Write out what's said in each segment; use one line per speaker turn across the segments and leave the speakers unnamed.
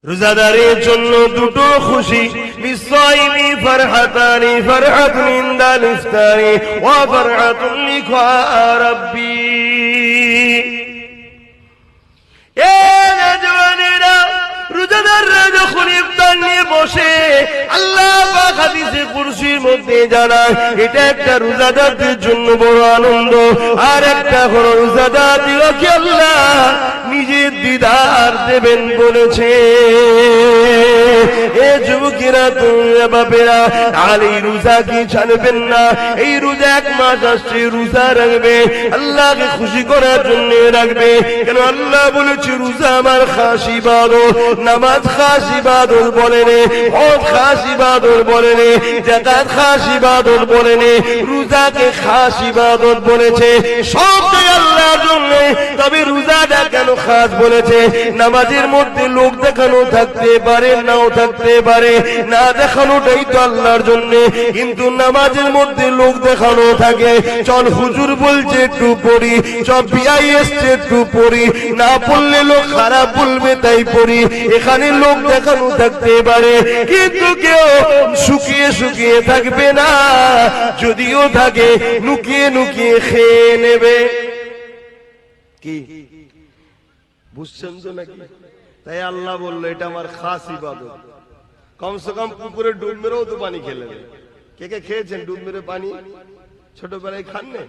রোজাদারের জন্য দুটো খুশি, বিসাইমি ফারহাতানি, ফারহাতুন ইনদাল ইফতারি ওয়া ফারহাতুন লিকা রাব্বি। এ নওজওয়ানেরা, রোজাদাররা যখন ইফতার নিয়ে বসে, আল্লাহ পাক হাদিসে কুরসির মধ্যে জানায় এটা একটা রোজাদারদের জন্য বড় আনন্দ। আর একটা হলো রোজাদারদেরকে আল্লাহ নিজের দিদার দেবেন বলেছে। এ যুবকেরা, তোমরা বাপেরা, আর এই রোজা কি ছাড়বেন না? এই রোজা এক মাস আসছে, রোজা রাখবে, আল্লাহকে খুশি করার জন্য রাখবে। কেন আল্লাহ বলেছে রোজা আমার খাস ইবাদত, নামাজ খাস ইবাদত বলেন, হজ খাস ইবাদত বলেন, যাকাত খাস ইবাদত বলেন, রোজাকে খাস ইবাদত বলেছে। সবটাই আল্লাহর জন্য। তবে রোজাটা কেন খাস বলেছে? নামাজের মধ্যে লোক দেখানো থাকতে পারে, নাও থাকতে পারে, না দেখানোটাই তো আল্লাহর জন্য। কিন্তু নামাজের মধ্যে লোক দেখানো থাকে, চল হুজুর বলছে একটু পড়ি, চল বিআই এসছে একটু পড়ি, না পড়লে লোক খারাপ বলবে তাই পড়ি। এখানে লোক দেখানো থাকতে পারে, কিন্তু কেউ শুকিয়ে শুকিয়ে থাকবে না, যদিও থাকে লুকিয়ে লুকিয়ে খেয়ে নেবে। কি বুঝছেন তো নাকি? তাই আল্লাহ বললো এটা আমার খাস ইবাদত। কমসে কম পুকুরে ডুব মেরেও তো পানি খেলেন। কে কে খেয়েছেন ডুব মেরে পানি? ছোটবেলায় খান না?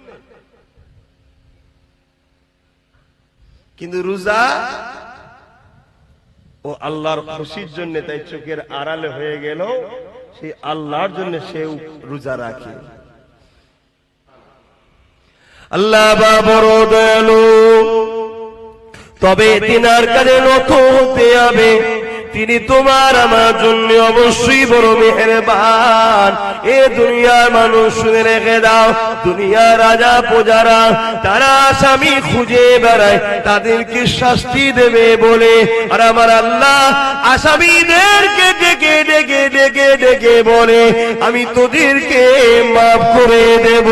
কিন্তু রোজা ও আল্লাহর খুশির জন্য, তাই চোখের আড়ালে হয়ে গেল, সেই আল্লাহর জন্য সে রোজা রাখে। আল্লাহ বা বড় দয়ালু, তবে তিনার কাছে নত হতে হবে। তিনি তোমার আমার জন্য অবশ্যই বড় মেহেরবান। এ দুনিয়ার মানুষ শুনে রেখে দাও, দুনিয়ার রাজা প্রজারা তারা আসামি খুঁজে বেড়ায়, তাদেরকে শাস্তি দেবে বলে, আর আমার আল্লাহ আসামিদেরকে ডেকে ডেকে ডেকে ডেকে বলে আমি তোদেরকে মাফ করে দেব।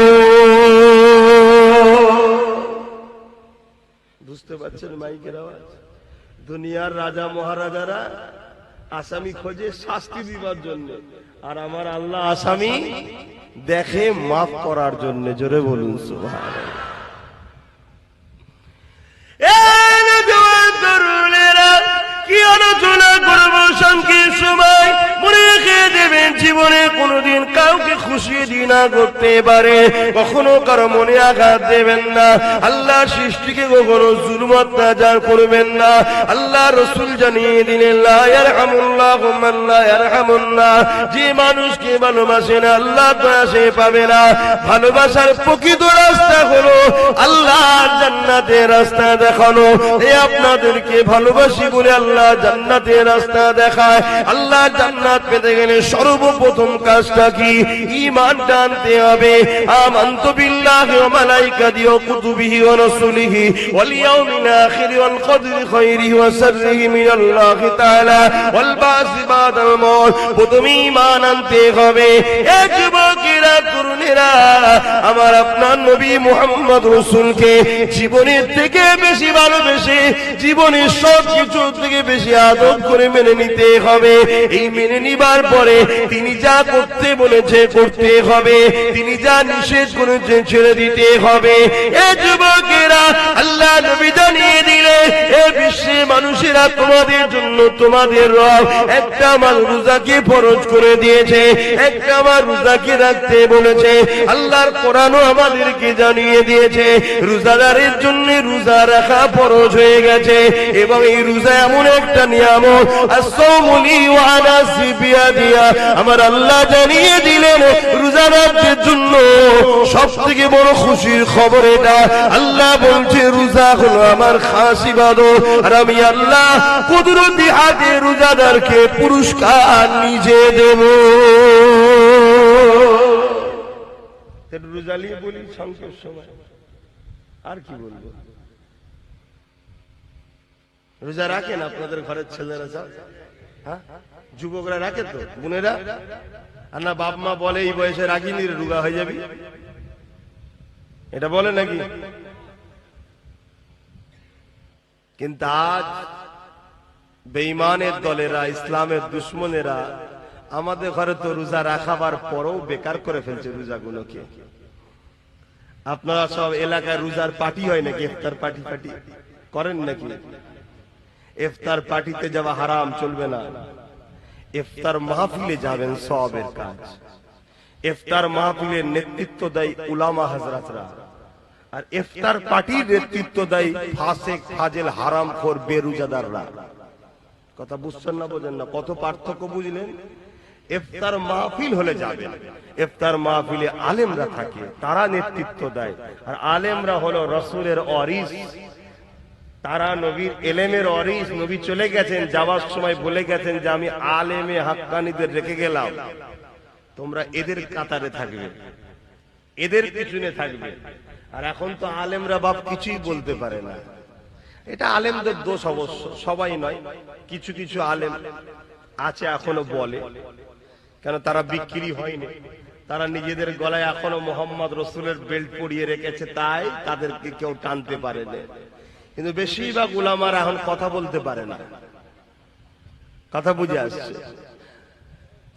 বুঝতে পারছেন মাইকের আওয়াজ? দুনিয়ার রাজা মহারাজারা আসামি খোঁজে শাস্তি দিবার জন্য, আর আমার আল্লাহ আসামি দেখে মাফ করার জন্য। জোরে বলুন সুবহানাল্লাহ। কি আলোচনা করবো সংক্ষিপ্ত সময়, মনে রেখে দেবেন জীবনে কোনোদিন কাউকে খুশি দিনা করতে পারে, কখনো কারো মনে আঘাত দেবেন না। আল্লাহ সৃষ্টিকে কখনো জুলুম অত্যাচার করবেন না। আল্লাহ রসুল জানিয়ে দিলেন লা ইয়ারহামুল্লাহু মান লা ইয়ারহামুন্নাস, যে মানুষকে ভালোবাসে না আল্লাহ দয়া সে পাবে না। ভালোবাসার প্রকৃত রাস্তা হলো আল্লাহর জান্নাতের রাস্তা দেখানো। এই আপনাদেরকে ভালোবাসি বলে আল্লাহ জান্নাতের রাস্তা দেখায়। আল্লাহ জান্নাত পেতে গেলে সর্বপ্রথম কাজটা কি? ঈমান আনতে হবে। আমানতু বিল্লাহি ওয়া মালাইকাতিহি ওয়া কুতুবিহি ওয়া রাসূলিহি ওয়াল ইয়াউমিল আখির ওয়াল কদরি খায়রিহি ওয়া শাররিহি মিনাল্লাহি তাআলা ওয়াল বাসি বাদাল মউত। প্রথমে ঈমান আনতে হবে। এ যুবকেরা, তরুণেরা, আমার আপনার নবী মুহাম্মদ রাসূলকে জীবনের থেকে বেশি ভালোবেসে, জীবনের সব কিছু থেকে বেশি আদর করে মেনে নিতে হবে। এই মেনে নিবার পরে তিনি যা করতে বলেছে করতে হবে, তিনি যা নিষেধ করেছে ছেড়ে দিতে হবে। এ যুবকেরা, আল্লাহ নবী জানিয়ে দিলে এ বিশ্বে মানুষেরা তোমাদের জন্য, তোমাদের রব একটা আমার রোজাকে ফরজ করে দিয়েছে, একটা আমার রোজাকে রাখতে বলেছে। আল্লাহর কোরআনও আমাদেরকে জানিয়ে দিয়েছে রোজাদারের জন্য রোজা রাখা ফরজ হয়ে গেছে। এবং এই রোজা এমন একটা নিয়ামত, as-sawmuli wa ana sibiya, আমার আল্লাহ জানিয়ে দিলেন রোজাদারদের জন্য সবথেকে বড় খুশির খবর এটা। আল্লাহ বলছে রোজা হলো আমার খাস ইবাদত, আর আমি আল্লাহ কুদরতি হাতে রোজাদারকে পুরস্কার নিজে দেব। রোজা নিয়ে বলি সংক্ষেপ সময়, আর কি বলবো? রোজা রাখেন আপনাদের ঘরের ছেলেরা সব? হ্যাঁ, যুবকরা রাখে তো, বোনেরা? আর না বাপ মা বলে এই বয়সে রাখিনি, রোগা হয়ে যাবি, এটা বলে নাকি? কিন্তু আজ বেঈমানের দলেরা, ইসলামের দুশমনেরা আমাদের ঘরে তো রোজা রাখাবার পরেও বেকার করে ফেলছে রোজাগুলোকে। আপনারা সব এলাকায় রোজার পার্টি হয় নাকি? ইফতার পার্টি করেন নাকি? ইফতার পার্টিতে যাওয়া হারাম, চলবে না। ইফতার মাহফিলে যাবেন, সওয়াবের কাজ। ইফতার মাহফিলের নেতৃত্ব দেয় উলামা হযরতরা, আর ইফতার পার্টির নেতৃত্ব দেয় ফাসিক, ফাজিল, হারামখোর, বেরোজাদাররা। কথা বুঝছেন না? বোঝেন না? কত পার্থক্য বুঝলেন? ইফতার মাহফিল হলে যাবেন, ইফতার মাহফিলে আলেমরা থাকে, তারা নেতৃত্ব দেয়। আর আলেমরা হলো রাসূলের ওয়ারিস, তারা নবীর ইলমের ওয়ারিস। নবী চলে গেছেন, যাওয়ার সময় বলে গেছেন যে আমি আলেমে হাক্কানীদের রেখে গেলাম, তোমরা এদের কাতারে থাকবে, এদের পিছনে থাকবে। আর এখন তো আলেমরা বাপ কিছুই বলতে পারে না। এটা আলেমদের দোষ অবশ্য, সবাই নয়, কিছু কিছু আলেম আছে এখনো বলে, কেন তারা বিক্রি হয়নি, তারা নিজেদের গলায় এখনো মোহাম্মদ রসুলের বেল্ট পরিয়ে রেখেছে, তাই তাদেরকে কেউ টানতে পারে না। কিন্তু বেশিরভাগ উলামারা এখন কথা বলতে পারে না। কথা বুঝে আসছে?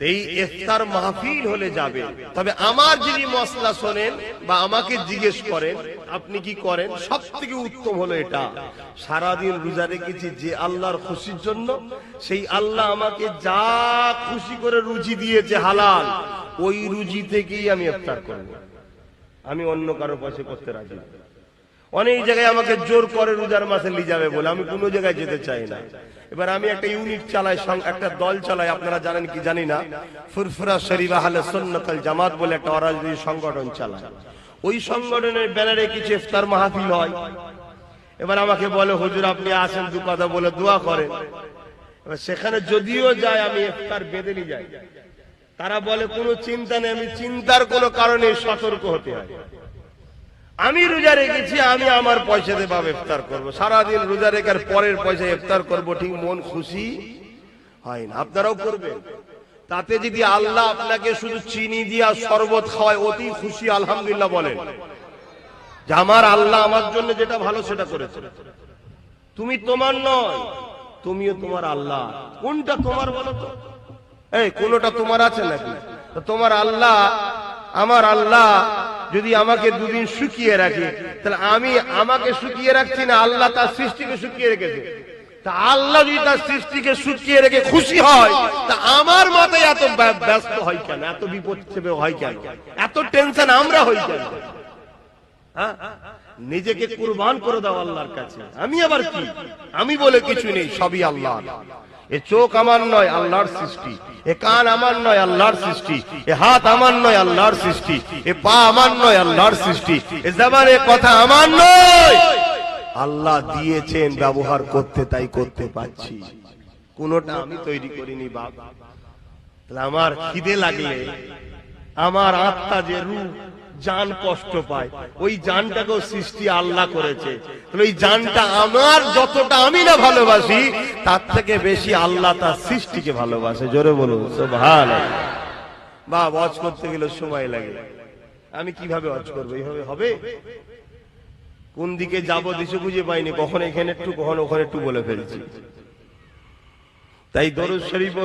এই ইফতার মাহফিল হলে যাবে। তবে আমার যদি মসলা শোনেন বা আমাকে জিজ্ঞেস করেন আপনি কি করেন, সব থেকে উত্তম হলো এটা, সারাদিন রোজা রেখেছি যে আল্লাহর খুশির জন্য, সেই আল্লাহ আমাকে যা খুশি করে রুজি দিয়েছে হালাল, ওই রুজি থেকেই আমি ইফতার করব। আমি অন্য কারো পয়সা করতে রাজি না। অনেক জায়গায় আমাকে জোর করে রোজার মাসে নিয়ে যাবে বলে, আমি কোনো জায়গায় যেতে চাই না। এবার আমি একটা ইউনিট চালাই, একটা দল চালাই, আপনারা জানেন কি জানি না, ফুরফুরা শরীফ আহলে সুন্নাত ওয়াল জামাত বলে একটা অরাজনৈতিক সংগঠন চালায়। ওই সংগঠনের ব্যানারে কিছু ইফতার মাহফিল হয়। এবার আমাকে বলে হুজুর আপনি আসেন, দু কথা বলে দোয়া করেন। এবার সেখানে যদিও যায় আমি ইফতার বেঁধে নিয়ে যাই। তারা বলে কোনো চিন্তা নেই, আমি চিন্তার কোনো কারণে সতর্ক হতে হয়। আমি রোজা রেখেছি, আমি আমার পয়সা দিয়ে বাবা ইফতার করবো, সারাদিন রোজা রেখার পরের পয়সা ইফতার করবো, ঠিক মন খুশি হয় না। আপনারাও করবেন। তাতে যদি আল্লাহ আপনাকে শুধু চিনি দিয়া শরবত খাওয়ায়, অতি খুশি আলহামদুলিল্লাহ বলেন যে আমার আল্লাহ আমার জন্য যেটা ভালো সেটা করেছে। তুমি তোমার নয়, তুমিও তোমার আল্লাহ। কোনটা তোমার বলো তো? এই কোনটা তোমার আছে নাকি? তোমার আল্লাহ, আমার আল্লাহ যদি আমাকে দুদিন শুকিয়ে রাখে, তাহলে আমি আমাকে শুকিয়ে রাখছি না, আল্লাহ তার সৃষ্টিকে শুকিয়ে রেখেছে। তা আল্লাহ যদি তার সৃষ্টিকে শুকিয়ে রেখে খুশি হয়, তা আমার মাথায় এত ব্যস্ত হয় কেন, এত বিপদ হয় কেন, এত টেনশন আমরা হই কেন? হ্যাঁ, নিজেকে কুরবান করে দাও আল্লাহর কাছে। আমি আবার কি, আমি বলে কিছু নেই, সবই আল্লাহ। এ চোখ আমার নয়, আল্লাহর সৃষ্টি। এ কান আমার নয়, আল্লাহর সৃষ্টি। এ হাত আমার নয়, আল্লাহর সৃষ্টি। এ পা আমার নয়, আল্লাহর সৃষ্টি। এ জবানের কথা আমার নয়, আল্লাহ দিয়েছেন, ব্যবহার করতে তাই করতে পারছি। কোনটা আমি তৈরি করিনি বাপ। তাহলে আমার খিদে লাগলে আমার আত্মা যে রূপ জান কষ্ট পায়, ওই জানটাকেও সৃষ্টি আল্লাহ করেছে। ওই জানটা আমার যতটা আমি না ভালোবাসি, তার থেকে বেশি আল্লাহ তার সৃষ্টিকে ভালোবাসে। জোরে বলুন সুবহানাল্লাহ। বা ওয়াজ করতে গেলে সময় লাগে, আমি কিভাবে ওয়াজ করবো? এইভাবে হবে? কোন দিকে যাবো দিশে খুঁজে পাইনি, কখন এখানে একটু কখন ওখানে একটু বলে ফেলছি। তাই দরুদ শরীফ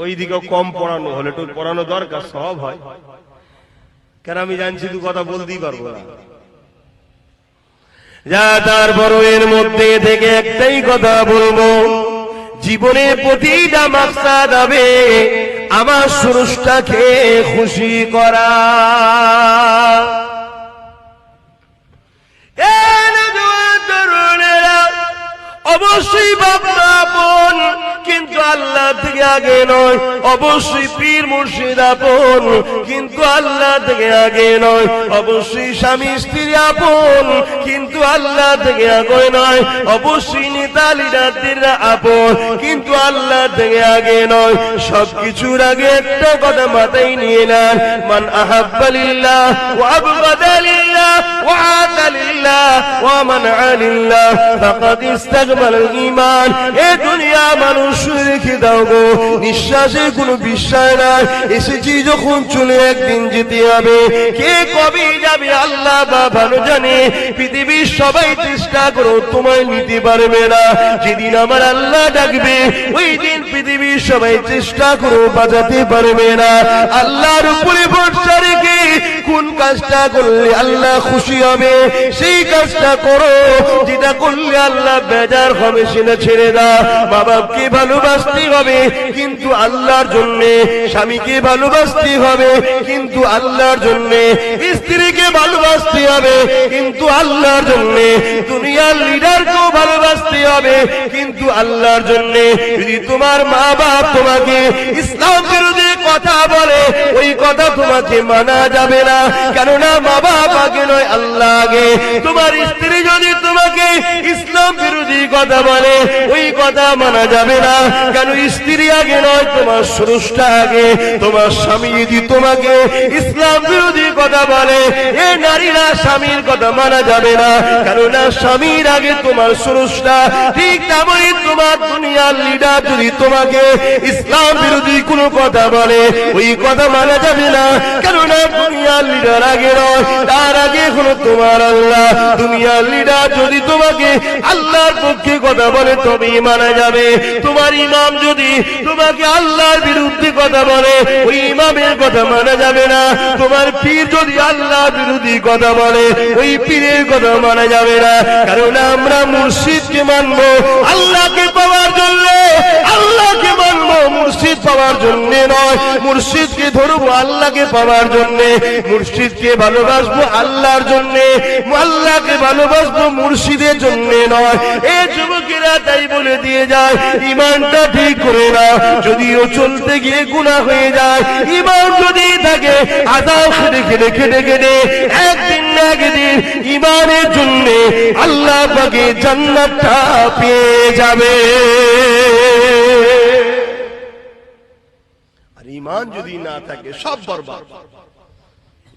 ওই দিকেও কম পড়ানো হলে একটু পড়ানো দরকার, সব হয়। কেন আমি জানছি দু কথা বলতেই পারবো না। যা তারপর এর মধ্যে থেকে একটাই কথা বলবো, জীবনের প্রতিটা মাকসাদ হবে আমার স্রষ্টাকে খুশি করা। অবশ্যই বাবা আপন, কিন্তু আল্লাহ থেকে আগে নয়। অবশ্যই পীর মুর্শিদ আপন, কিন্তু আল্লাহ থেকে আগে নয়। অবশ্যই স্বামী স্ত্রী আপন, কিন্তু আল্লাহ থেকে আগে নয়। অবশ্যই নেতা লিডাররা আপন, কিন্তু আল্লাহ থেকে আগে নয়। সবকিছুর আগে একটা কথা মাথায় নিয়ে নেন, মান আহাব্বা লিল্লাহ ওয়া আবগাদা লিল্লাহ ওয়া আতা লিল্লাহ ওয়া মানআ লিল্লাহ ফাকাদ ইস্তাকমালাল ঈমান। এ দুনিয়া মানুষ রেখে দাও গো, নিঃশ্বাসের কোনো বিশ্বাস নাই, এসেছি যখন চলে একদিন যেতে হবে, কে কবে যাবে আল্লাহ বা ভালো জানে। পৃথিবীর সবাই চেষ্টা করো তোমায় নিতে পারবে না, যেদিন আমার আল্লাহ ডাকবে ওই দিন পৃথিবীর সবাই চেষ্টা করো বাঁচাতে পারবে না। আল্লাহর উপরে ভরসা রেখে কোন কাজটা করলে আল্লাহ খুশি হবে সেই কাজটা করো, যেটা করলে আল্লাহ বেজার হবে সেটা ছেড়ে দাও। মা বাপকে ভালোবাসতে হবে কিন্তু আল্লাহর জন্যে, স্বামীকে ভালোবাসতে হবে কিন্তু আল্লাহর জন্যে, স্ত্রীকে ভালোবাসতে হবে কিন্তু আল্লাহর জন্যে, দুনিয়ার লিডারকেও ভালোবাসতে হবে কিন্তু আল্লাহর জন্যে। যদি তোমার মা বাপ তোমাকে ইসলাম বিরোধী কথা বলে ওই কথা তোমাকে মানা যাবে না, কেননা মা বাপ আগে নয় আল্লাহ আগে। তোমার স্ত্রী যদি তোমাকে ইসলাম বিরোধী কথা বলে ওই কথা মানা যাবে না, কেন স্ত্রী আগে নয় তোমার স্রষ্টা আগে। তোমার স্বামী যদি তোমাকে ইসলাম বিরোধী কথা বলে এ নারীরা স্বামীর কথা মানা যাবে না, কেননা স্বামীর আগে তোমার স্রষ্টা। ঠিক তেমনই তোমার দুনিয়ার লিডার যদি তোমাকে ইসলাম বিরোধী কোনো কথা বলে ওই কথা মানা যাবে না, কেননা দুনিয়ার লিডার আগে নয়, তার আগে হলো তোমার আল্লাহ। দুনিয়ার লিডার যদি তোমাকে আল্লাহর পক্ষে কথা বলে তবেই মানা যাবে। তোমার ইমাম যদি তোমাকে আল্লাহর বিরুদ্ধে কথা বলে ওই ইমামের কথা মানা যাবে না। তোমার পীর যদি আল্লাহর বিরোধী কথা বলে ওই পীরের কথা মানা যাবে না, কারণ আমরা মুর্শিদকে মানবো আল্লাহকে পাওয়ার জন্য, আল্লাহকে মানবো মুর্শিদ পাওয়ার জন্য নয়। মুর্শিদকে ধরবো আল্লাহকে পাওয়ার জন্য, মুর্শিদকে ভালোবাসবো আল্লাহর জন্য, আল্লাহকে ভালোবাসবো মুর্শিদের জন্য নয়। এই যুবকেরা তাই বলে দিয়ে যায় ইমানটা ঠিক করে নাও, যদিও চলতে গিয়ে গুনাহ হয়ে যায়, ইমান যদি থাকে আদাও খেটে খেটে খেটে খেটে একদিন না একদিন ইমানের জন্য আল্লাহ পাকে জান্নাতটা পেয়ে যাবে। আর ইমান যদি না থাকে সব বরবাদ।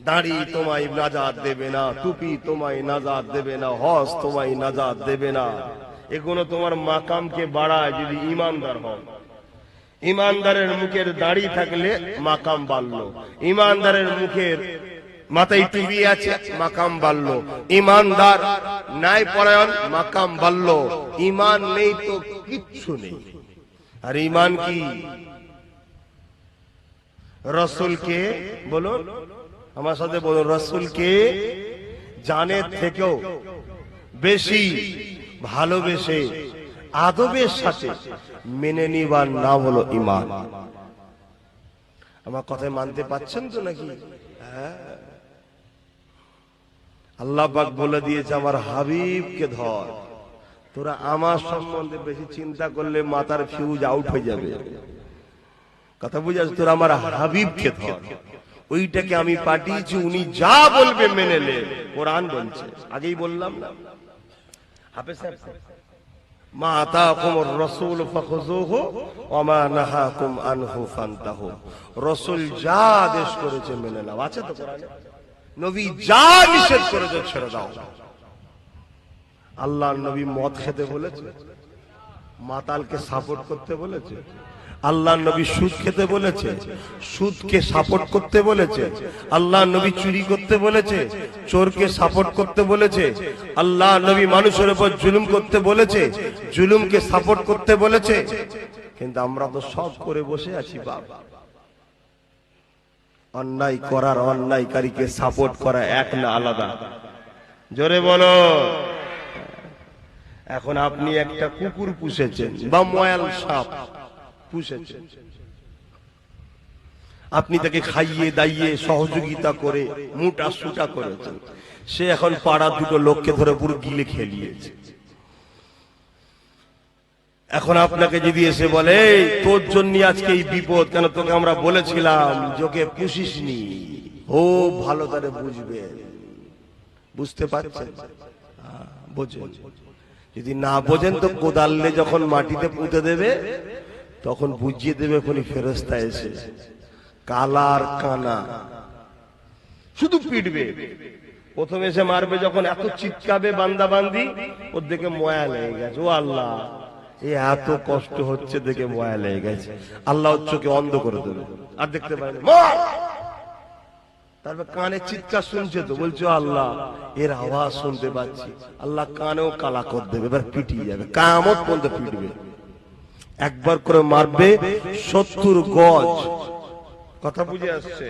দাড়ি তোমায় নাজাত দেবে না, টুপি তোমায় নাজাত দেবে না, হজ তোমায় নাজাত দেবে না। এগুলো তোমার মাকামকে বাড়ায় যদি ইমানদার হও। ইমানদারের মুখের দাড়ি থাকলে মাকাম বাড়লো, ইমানদারের মুখের মাথায় টুপি আছে মাকাম বাড়লো, ইমানদার ন্যায় পরায়ণ মাকাম বাড়লো। ইমান নেই তো কিচ্ছু নেই। আর ইমান কি? রসুলকে বলুন, আমার সাথে বলুন, রসুলকে জানের থেকেও বেশি ভালোবেসে আদবের সাথে মেনে নিবার নাম হলো ঈমান। আমার কথায় মানতে পারছেন তো নাকি? আল্লাহ পাক বলে দিয়েছে আমার হাবিবকে ধর। তোরা আমার সম্বন্ধে বেশি চিন্তা করলে মাথার ফিউজ আউট হয়ে যাবে। কথা বুঝাস? তোরা আমার হাবিবকে ধর, ওইটাকে আমি পাঠিয়েছি, উনি যা বলবে মেনে নে। কোরআন বলছে, আগেই বললাম না হাফেজ সাহেব, মা আতাকুমুর রাসূল ফাখুযুহু ওয়া মা নাহাকুম আনহু ফান্তাহু। রাসূল যা আদেশ করেছে মেনে নাও, আছে তো কোরআনে। নবী যা নিষেধ করেছে ছেড়ে দাও। আল্লাহর নবী মদ খেতে বলেছে, মাতালকে সাপোর্ট করতে বলেছে। আল্লাহর নবী সুদ খেতে বলেছে, সুদকে সাপোর্ট করতে বলেছে। আল্লাহর নবী চুরি করতে বলেছে, চোরকে সাপোর্ট করতে বলেছে। আল্লাহর নবী মানুষের উপর জুলুম করতে বলেছে, জুলুমকে সাপোর্ট করতে বলেছে। কিন্তু আমরা তো সব করে বসে আছি বাবা। অন্যায় করার অন্যায়কারীকে সাপোর্ট করা এক না আলাদা? জোরে বলো। এখন আপনি একটা কুকুর পুষেছেন বা ময়াল সাপ পুষেছেন, আপনি তাকে খাইয়ে দাইয়ে সহযোগিতা করে মোটা সুটা করেছেন, সে এখন পাড়া দুটো লোককে ধরে পুরো গিলে খেলিয়েছে। এখন আপনাকে যদি এসে বলে তোর জন্য আজকে এই বিপদ, কেন তোকে আমরা বলেছিলাম যোগে পুষিসনি, ও ভালো তারে বুঝবে। বুঝতে পারছেন? বোঝেন। যদি না বোঝেন তো কোদালে যখন মাটিতে পুঁতে দেবে তখন বুঝিয়ে দেবে কোনি ফেরেশতা এসে, কালার কানা শুধু পিটবে। প্রথমে এসে মারবে, যখন এত চিৎকাবে বান্দা বান্দি ওর দিকে ময়া লেগে গেছে, ও আল্লাহ এই এত কষ্ট হচ্ছে দেখে ভয় লেগে গেছে, আল্লাহ চোখে অন্ধ করে দেবে, আর দেখতে পায় না। তারপর কানে চিৎকার শুনছে তো, বলছো আল্লাহ এর আওয়াজ শুনতে পাচ্ছি, আল্লাহ কানেও কালা করে দেবে, এবার পিটিয়ে যাবে, কিয়ামত পর্যন্ত পিটবে। একবার করে মারবে 70 গজ, কথা বুঝে আসছে,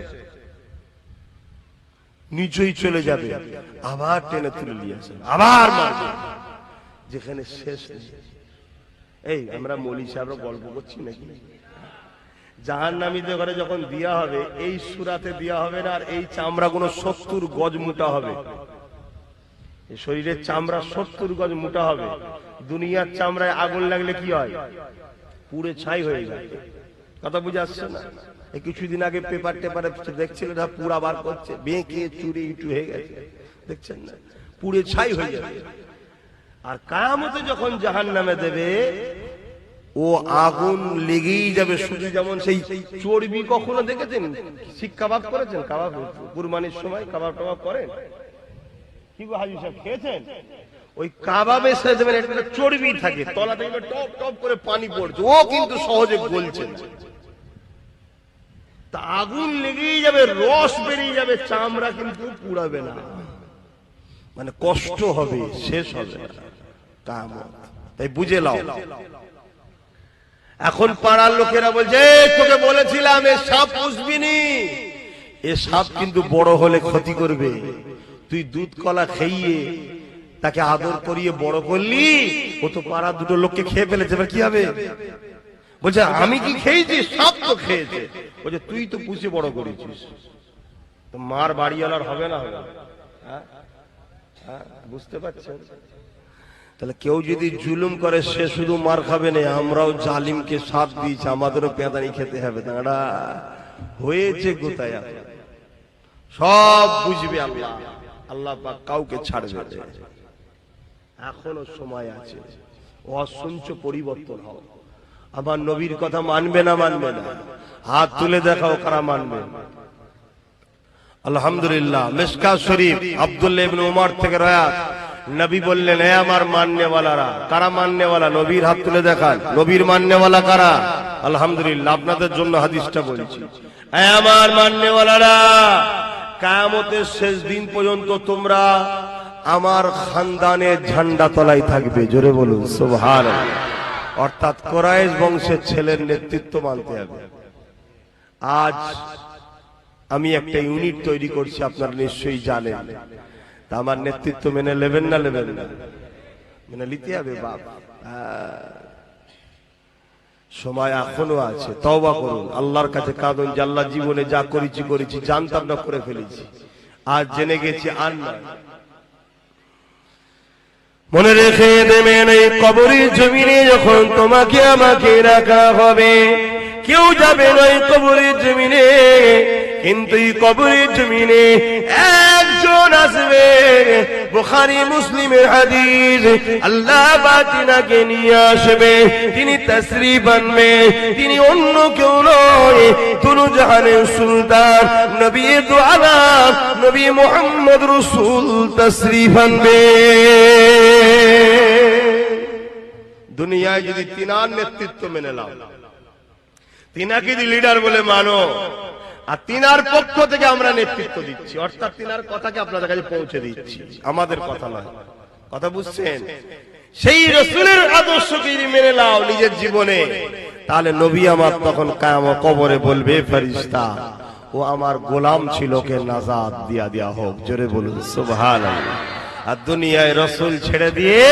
নিচেই চলে যাবে, আবার টেনে তুলে নিয়ে আসে, আবার মারবে, যেখানে শেষ নেই। এই আমরা মৌলী সাহেবরা গল্প করছি নাকি? জাহান্নামীদের ঘরে যখন দেয়া হবে, এই সূরাতে দেয়া হবে না, আর এই চামড়া গুলো 70 গজ মোটা হবে, এই শরীরের চামড়া 70 গজ মোটা হবে। দুনিয়ার চামড়ায় আগুন লাগলে কি হয়? পুড়ে ছাই হয়ে যায়, কথা বুঝে আসছে না? এই কিছুদিন আগে পেপার টেপারে দেখছিলেন, পুরা বার করছে, বেঁকে চুরি ইটু হয়ে গেছে, দেখছেন না? পুড়ে ছাই হয়ে যাবে। আর কিয়ামতে যখন জাহান্নামে দেবে, ও আগুন লেগেই যাবে, শুধু যেমন সেই চর্বি, কখনো দেখেছেন শিক কাবাব করেছেন? কাবাব কুরবানির সময় কাবাব টাবাব করেন কি গো হাজী সাহেব, খেয়েছেন? ওই কাবাবের সাথে দেবেন একটা চর্বি থাকে, তলা থেকে টপ টপ করে পানি পড়ছে, ও কিন্তু সহজে গলছে না, তা আগুন লেগেই যাবে, রস বেরিয়ে যাবে, চামড়া কিন্তু পুড়াবে না, মানে কষ্ট হবে, শেষ হবে না কিয়ামত। তাই বুঝে নাও। এখন পাড়ার লোকেরা বলছে, তোকে বলেছিলাম এ সাপ পুষবি নি, এ সাপ কিন্তু বড় হলে ক্ষতি করবে, তুই দুধ কলা খাইয়ে তাকে আদর করিয়ে বড় করলি, ও তো পাড়ার দুটো লোককে খেয়ে ফেলেছে, এবার কি হবে? বলছে আমি কি খেয়েছি? সাপ তো খেয়েছে। বলছে তুই তো পুষে বড় করেছিস, তো মার বাড়িওয়ালার হবে না? হবে? বুঝতে পারছেন? তাহলে কেউ যদি জুলুম করে সে শুধু মার খাবে না, আমরাও জালিমকে সাথ দিয়েছি, আমাদেরও পেঁদানি খেতে হবে। তাঁরা হয়েছে কোথায়? সব বুঝবে আল্লাহ, আল্লাহ পাক কাউকে ছাড়বে না। এখনো সময় আছে, অসঞ্চ পরিবর্তন হও। আমার নবীর কথা মানবে না? মানবে না? হাত তুলে দেখাও কারা মানবে। আলহামদুলিল্লাহ। মিশকাত শরীফ আব্দুল্লাহ ইবনে উমর থেকে রওয়ায়াত, নবী বললেন, হে আমার মাননেওয়ালারা। কারা মাননেওয়ালা? নবীর হাত তুলে দেখান, নবীর মাননেওয়ালা কারা? আলহামদুলিল্লাহ, আপনাদের জন্য হাদিসটা বলছি। হে আমার মাননেওয়ালারা, কিয়ামতের শেষ দিন পর্যন্ত তোমরা আমার খানদানের ঝান্ডা তলায় থাকবে। জোরে বলুন সুবহানাল্লাহ। অর্থাৎ কুরাইশ বংশের ছেলের নেতৃত্ব মানতে হবে। আজ আমি একটা ইউনিট তৈরি করছি, আপনারা নিশ্চয়ই জানেন। তা আমার নেতৃত্ব মেনে নেবেন না? নেবেন না? মেনে নিতে হবে বাপ। সময় এখনো আছে, তওবা করুন, আল্লাহর কাছে কাঁদুন যে আল্লাহ জীবনে যা করেছি করেছি, জানতাম না করে ফেলেছি, আজ জেনে গেছি আর না। মনে রেখে দেবেন, এই কবরের জমিনে যখন তোমাকে আমাকে রাখা হবে, কেউ যাবে না এই কবরের জমিনে, কিন্তু এই কবরের জমিনে একজন আসবে। বুখারী মুসলিমের হাদিস, আল্লাহ বাতিনাকে নিয়ে আসবে, তিনি তাশরীফ আনবে, তিনি অন্য কেউ নয়, দুনু জাহানের সুলতান নবী দু আলম নবী মুহাম্মদ রাসূল তাশরীফ আনবে। দুনিয়ায় যদি তিনার নেতৃত্ব মেনে নাও, তিনাকে যদি লিডার বলে মানো, আর তিনার পক্ষ থেকে আমরা নেতৃত্ব দিচ্ছি, অর্থাৎ তিনার কথাকে আপনাদের কাছে পৌঁছে দিচ্ছি, আমাদের কথা নয়, কথা বুঝছেন? সেই রাসূলের আদর্শকে যদি মেনে নাও নিজের জীবনে, তাহলে নবী আমার তখন কিয়ামত কবরে বলবে, ফেরেশতা ও আমার গোলাম ছিল, কে নাজাত দিয়া দেয়া হোক। জোরে বলুন সুবহানাল্লাহ। আর দুনিয়ায় রাসূল ছেড়ে দিয়ে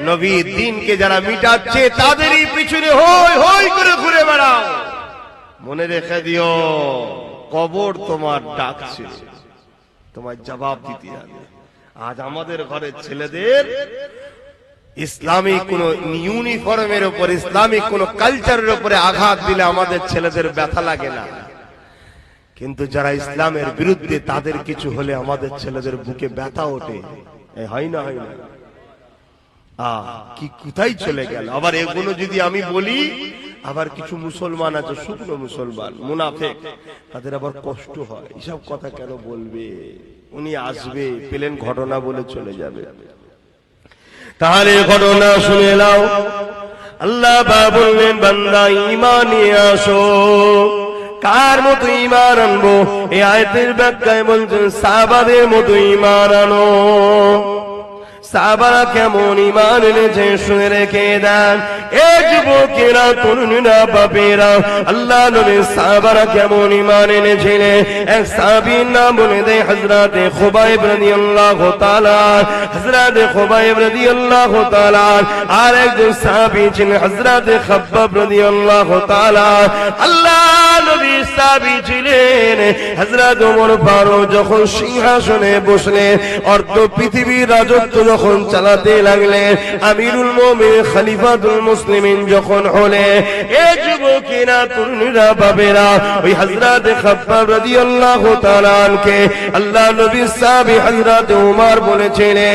নবীর দ্বীনকে যারা মিটাচ্ছে, তাদেরই পিছনে হই হই করে ঘুরে বেড়াও। মনে রেখে দিও, কবর তোমার ডাকছে, তোমার জবাব দিতে হবে। আজ আমাদের ঘরের ছেলেদের ইসলামিক কোন ইউনিফর্মের উপর, ইসলামিক কোন কালচারের উপরে আঘাত দিলে আমাদের ছেলেদের ব্যথা লাগে না, কিন্তু যারা ইসলামের বিরুদ্ধে, তাদের কিছু হলে আমাদের ছেলেদের বুকে ব্যথা ওঠে। হয় না? হয় না? কি কোথায় চলে গেল? আবার এগুলো যদি আমি বলি, আবার কিছু মুসলমান আছে, শুকনো মুসলমান, মুনাফিক, তাদের আবার কষ্ট হয়, এসব কথা কেন বলবে? উনি আসবে, পেলেন ঘটনা বলে চলে যাবে। তাহলে ঘটনা শুনে নাও। আল্লাহ বললেন বান্দা ঈমান নিয়ে আসো। কার মতো ঈমান আনবো? এই আয়াতের ব্যাখ্যায় বলছেন সাহাবাদের মতো ঈমান আনো। সাহাবারা কেমন ঈমান এনেছে শুনে রেখে দেন। এ যুবকেরা, তরুণীরা, বাপেরা, আল্লাহ নবীর সাহাবারা কেমন ঈমান এনেছিলেন এক সাহাবীর নাম বলে দেয় হযরত খুবাইব রাদিয়াল্লাহু তাআলা। হযরত খুবাইব রাদিয়াল্লাহু তাআলা আর একজন সাহাবী ছিলেন হযরত খাব্বাব রাদিয়াল্লাহু তাআলা। আল্লাহ নবীর সাহাবী ছিলেন হযরত ওমর ফারুক যখন সিংহাসনে বসলেন, অর্ধ পৃথিবীর রাজত্ব যখন চালাতে লাগলেন, আমিরুল মুমিনিন খলিফাতুল মুসলিমিন যখন হলে, এ যুবকেরা, তরুণীরা, বাবেরা, ওই হযরত খাব্বাব রাদিয়াল্লাহু তাআলা আনকে আল্লাহ নবীর সাহাবী হযরত ওমর বলেছিলেন,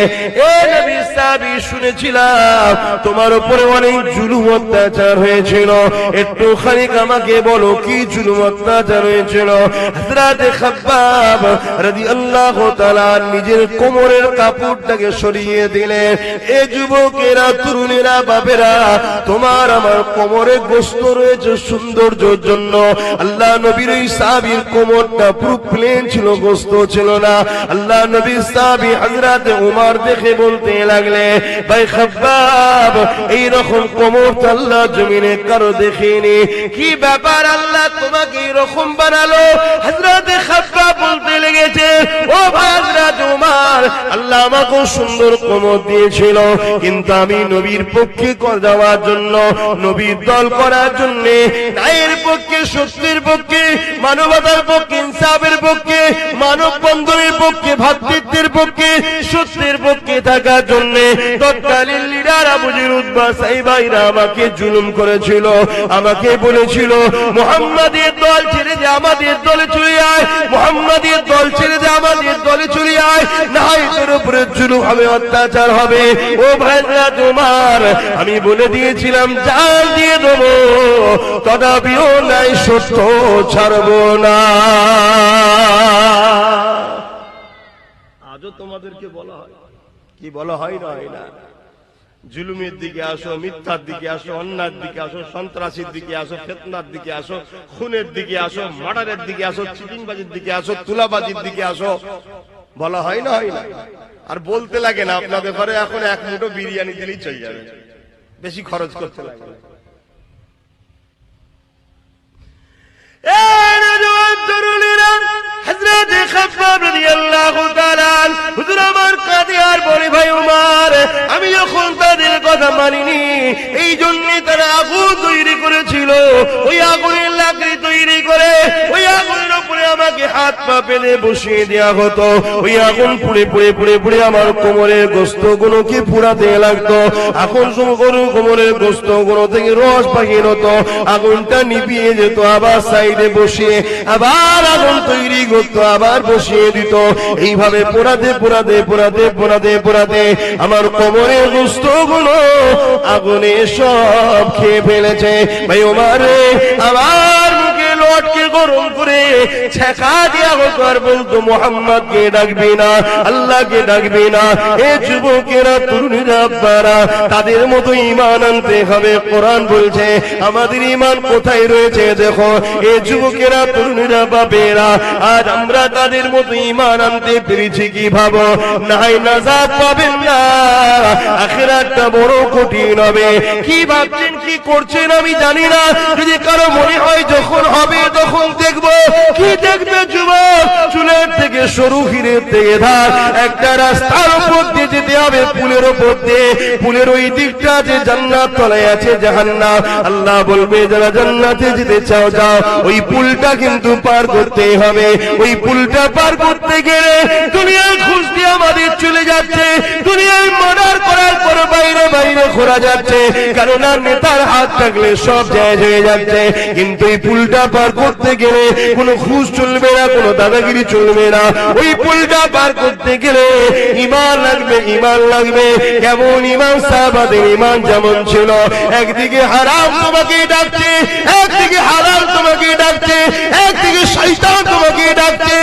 এ নবীর সাহাবী শুনেছিলাম তোমার উপরে অনেক জুলুম অত্যাচার হয়েছিল, একটু খানিক আমাকে বলো কি জুলুম অত্যাচার হয়েছিল। হযরত খাব্বাব রাদিয়াল্লাহু তাআলা নিজের কোমরের কাপড়টাকে সরিয়ে দিলেন। এ যুবকেরা, তরুণীরা, বাবেরা, তোমার আমার কোমরে গোশত রয়েছে সৌন্দর্যের জন্য। আল্লাহ নবীর ওই সাহাবীর কোমরটা পুরো প্লেন ছিল, গোশত ছিল না। আল্লাহ নবীর সাহাবী হযরত ওমর দেখে বলতে লাগলে, ভাই খাব্বাব, এই রকম কোমর তো আল্লাহ জমিনে কারো দেখেনি, কি ব্যাপার আল্লাহ তোমাকে এরকম বানালো? হযরত খাব্বাব বলতে লেগেছে, ও ভাই হযরত ওমর, আল্লাহ আমাকে সুন্দর কোমর দিয়েছিল, কিন্তু আমি নবীর পক্ষে যাওয়ার জন্য, নবীর দল করার জন্য, ন্যায়ের পক্ষে, সত্যের পক্ষে, মানবতার পক্ষে, ইনসাফের পক্ষে, মানব বন্ধনের পক্ষে, ভ্রাতৃত্বের পক্ষে, সত্যের পক্ষে থাকার জন্য তৎকালীন লিডার আবু জেহেল, উতবা, সাইবাইরা আমাকে জুলুম করেছিল। আমাকে বলেছিল মুহাম্মাদের দল ছেড়ে দে, আমাদের দলে চলে আয়, মুহাম্মাদের দল ছেড়ে দে, আমাদের দলে চলে আয়, না হয় তোর উপরে জুলুম হবে, অত্যাচার হবে। ও ভাইরা তোমার, আমি বলে দিয়েছিলাম জান দিয়ে দেবো, তথাপিও নাই সত্য ছাড়বো না। আজও তোমাদেরকে বলা হয়, কি বলা হয় না, হয় না, জুলুমের দিকে আসো, মিথ্যার দিকে আসো, অন্যায়ের দিকে আসো, সন্ত্রাসীর দিকে আসো, ফিতনার দিকে আসো, খুনের দিকে আসো, মার্ডারের দিকে আসো, চিটিংবাজির দিকে আসো, তুলাবাজির দিকে আসো, বলা হয় না, হয় না। আর বলতে লাগে না, আপনাদের ঘরে এখন এক মুঠো বিরিয়ানি দিলেই চলে যাবে, বেশি খরচ করতে লাগে না। হযরত খাব্বাব রাদিয়াল্লাহু তাআলা হুজুর আমার কাঁদে আর বলে, ভাই ওমর, আমি যখন তাদের কথা মানিনি, এই জন্য তারা আগুন তৈরি করেছিল, ওই আগুনের লাকড়ি তৈরি করে ওই আগুনের উপরে আমাকে হাত পা বেঁধে বসিয়ে দেওয়া হতো। ওই আগুন পুড়ে পুড়ে পুড়ে পুড়ে আমার কোমরের গোশতগুলোকে পুড়াতে লাগতো। এখন কোমরের গোশতগুলো থেকে রস বাহির হতো, আগুনটা নিভিয়ে যেত, আবার সাইডে বসিয়ে আবার আগুন তৈরি করতো, আবার বসিয়ে দিত। এইভাবে পোড়াতে পোড়াতে পোড়াতে পোড়াতে পোড়াতে আমার কোমরের গোশতগুলো আগুনে সব খেয়ে ফেলেছে। ভাই ওমর, আমার মুখে লটকে গরম করে ছেঁকা দিয়া হতো, আর বলতো মুহাম্মদকে ডাকবি না, আল্লাহকে ডাকবি না। এ যুবকেরা, তরুণীরা, আব্বারা, তাদের মতো ঈমান আনতে হবে। কোরআন বলছে আমাদের ঈমান কোথায় রয়েছে দেখো। এ যুবকেরা, তরুণীরা, বাপেরা, আজ আমরা তাদের মতো ঈমান আনতে পেরেছি কি ভাবো? নাই নাজাত পাবেন না, আখিরাতটা বড় কঠিন হবে। কি ভাবছেন, কি করছেন আমি জানি না, যদি কারো মনে হয় যখন হবে তখন দেখবো, কি দেখবে যুবক? চুলের থেকে সরু, হিরের থেকে ধার, একটা রাস্তার উপর দিয়ে যেতে হবে, পুলের উপর দিয়ে। পুলের ওই দিকটা যে জান্নাত, তলায় আছে জাহান্নাম। আল্লাহ বলবে যারা জান্নাতে যেতে চাও যাও, ওই পুলটা কিন্তু পার করতে হবে। ওই পুলটা পার করতে গেলে দুনিয়ার ঘুষ দিয়ে আমাদের চলে যাচ্ছে, দুনিয়ায় মার্ডার করার পর বাইরে বাইরে ঘোরা যাচ্ছে, কেননা নেতার হাত থাকলে সব জায়েজ হয়ে যাচ্ছে। কিন্তু এই পুলটা পার করতে গেলে কোনো ঘুষ চলবে না, কোনো দাদাগিরি চলবে না। ওই পুলটা পার করতে গেলে ঈমান লাগবে, ঈমান লাগবে। কেমন ঈমান? সাহাবাদের ঈমান যেমন ছিল, একদিকে হারাম তোমাকে ডাকছে, একদিকে হালাল তোমাকে ডাকছে, একদিকে শয়তান তোমাকে ডাকছে,